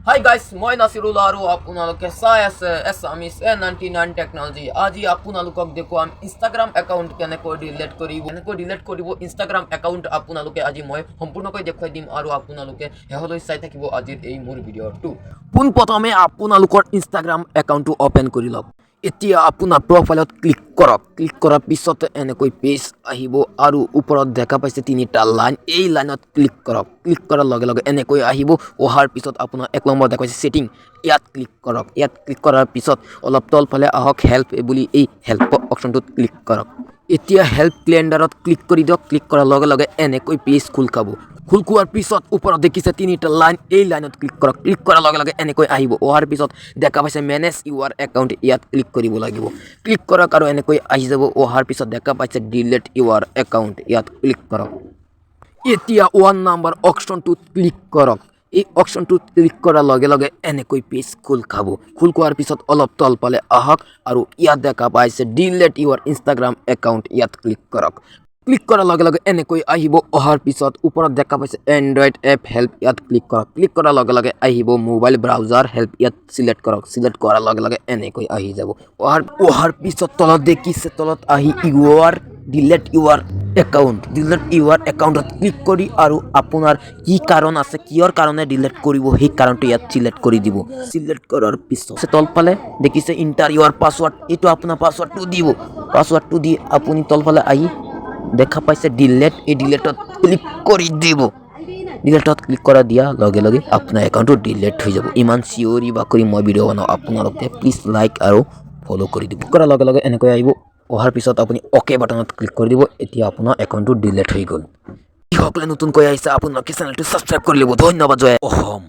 Hi guys, মই নাছিৰুল আৰু আপোনালোকে চাই আছে Assamese A99 টেকনলজি। আজি আপোনালোকক দেখুৱাম ইনষ্টাগ্ৰাম একাউণ্ট কেনেকৈ ডিলিট কৰিব ইনষ্টাগ্ৰাম একাউণ্ট আপোনালোকে আজি মই সম্পূৰ্ণকৈ দেখুৱাই দিম আৰু আপোনালোকে হেহলৈ চাই থাকিব আজিৰ এই মোৰ ভিডিঅ'টো। পোনপ্ৰথমে আপোনালোকৰ ইনষ্টাগ্ৰাম একাউণ্টটো ওপেন কৰি লওক। এতিয়া আপোনাৰ প্ৰফাইলত ক্লিক কৰক। ক্লিক কৰাৰ পিছত এনেকৈ পেজ আহিব আৰু ওপৰত দেখা পাইছে তিনিটা লাইন। এই লাইনত ক্লিক কৰক। ক্লিক কৰাৰ লগে লগে এনেকৈ আহিব। অহাৰ পিছত আপোনাৰ এক নম্বৰ দেখাইছে সেটিং, ইয়াত ক্লিক কৰক। ইয়াত ক্লিক কৰাৰ পিছত অলপ তলফালে আহক হেল্প বুলি এই হেল্প অপশ্যনটোত ক্লিক কৰক। এতিয়া হেল্প ক্যালেণ্ডাৰত ক্লিক কৰি দিয়ক। ক্লিক কৰাৰ লগে লগে এনেকৈ পেজ খোল খাব। খোল খোৱাৰ পিছত ওপৰত দেখিছে তিনিটা লাইন, এই লাইনত ক্লিক কৰক। ক্লিক কৰাৰ লগে লগে এনেকৈ আহিব। অহাৰ পিছত দেখা পাইছে মেনেজ ইউৰ একাউণ্ট, ইয়াত ক্লিক কৰিব লাগিব। ক্লিক কৰক আৰু এনেকৈ আহি যাব। অহাৰ পিছত দেখা পাইছে ডিলিট ইউৰ একাউণ্ট, ইয়াত ক্লিক কৰক। এতিয়া 1 নম্বৰ অপশ্যনটোত ক্লিক কৰক। এই অপশ্যনটোত ক্লিক কৰাৰ লগে লগে এনেকৈ পেজ খোল খাব। খোল খোৱাৰ পিছত অলপ তলফালে আহক আৰু ইয়াত দেখা পাইছে ডিলিট ইউৰ ইনষ্টাগ্ৰাম একাউণ্ট, ইয়াত ক্লিক কৰক। ক্লিক কৰাৰ লগে লগে এনেকৈ আহিব। অহাৰ পিছত ওপৰত দেখা পাইছে এণ্ড্ৰইড এপ হেল্প, ইয়াত ক্লিক কৰক। ক্লিক কৰাৰ লগে লগে আহিব মোবাইল ব্ৰাউজাৰ হেল্প, ইয়াত চিলেক্ট কৰক। চিলেক্ট কৰাৰ লগে লগে এনেকৈ আহি যাব। অহাৰ পিছত তলত দেখিছে, তলত আহি ডিলিট ইউৰ একাউণ্টত ক্লিক কৰি আৰু আপোনাৰ কি কাৰণ আছে, কিহৰ কাৰণে ডিলিট কৰিব সেই কাৰণটো ইয়াত চিলেক্ট কৰি দিব। চিলেক্ট কৰাৰ পিছত তলফালে দেখিছে ইণ্টাৰ ইউৰ পাছৱৰ্ড, এইটো আপোনাৰ পাছৱৰ্ডটো দিব। পাছৱৰ্ডটো দি আপুনি তলফালে আহি দেখা পাইছে ডিলিট, এই ডিলিটত ক্লিক কৰি দিব। ডিলিটত ক্লিক কৰা দিয়া লগে লগে আপোনাৰ একাউণ্টটো ডিলিট হৈ যাব। ইমান চিঞৰি বাকৰি মই ভিডিঅ' বনাওঁ, আপোনালোকে প্লিজ লাইক আৰু ফ'ল' কৰি দিব। কৰাৰ লগে লগে এনেকৈ আহিব। অহাৰ পিছত আপুনি অ'কে বাটনত ক্লিক কৰি দিব। এতিয়া আপোনাৰ একাউণ্টটো ডিলিট হৈ গ'ল। যিসকলে নতুনকৈ আহিছে আপোনালোকে চেনেলটো ছাবস্ক্ৰাইব কৰি ল'ব। ধন্যবাদ। জয় অসম।